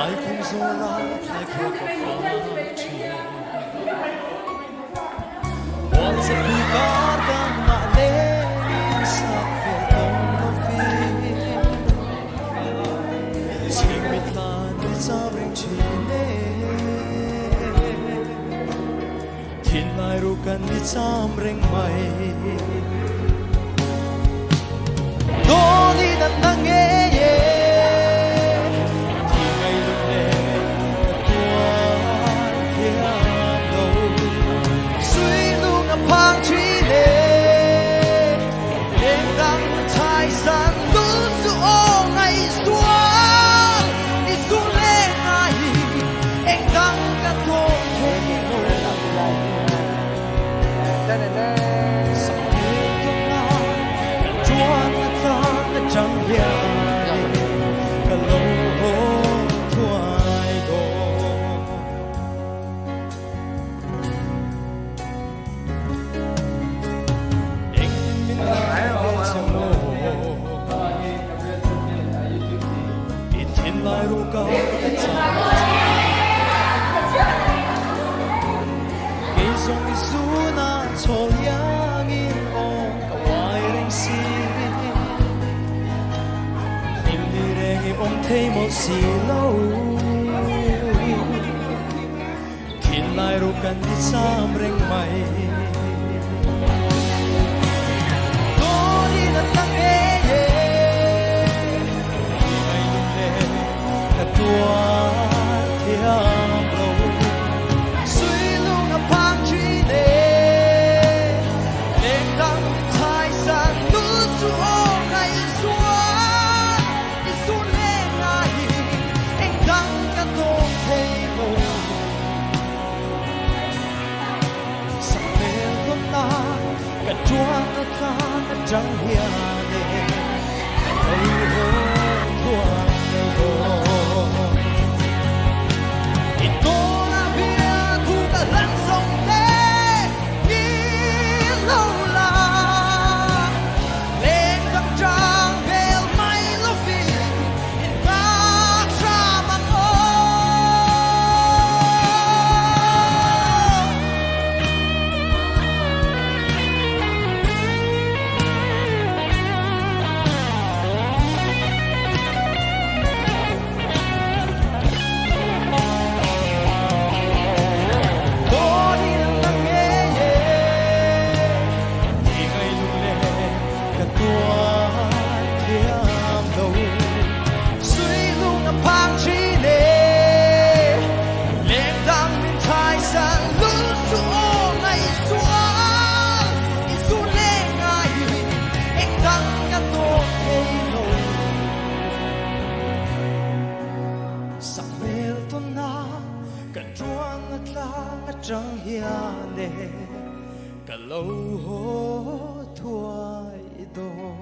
ai cũng gió lá ai qua cả phá chiều buồn sẽ vui cả đang ngã lên sắc về tông nó phi chỉ biết là nơi xa rừng chỉ nè thiên lai ru kan đi sam rừng mây đô đi đặt nắng nghe chẳng hiểu cả lâu thoại đồ anh mình lại trong mơ ít thiên lai ru cao ngày dòng isu na cho yang ong kawai reng si bông thấy một xì lâu thiên lai ru kan đi sam reng mây tôi đã tăng nghe ngày lung lên cả tua thiên lâu suy lung ngập hang chi nè đêm đăng thái san tu suo ngày suo chuang nó khá chẳng hiểu nè thấy hôn thuang đâu ít tô là bia thu cả lăn sông thế như lâu là lên khắp trang về mây lúc vì in ta ra mặt chẳng hiểu nè cả lâu thoại đồ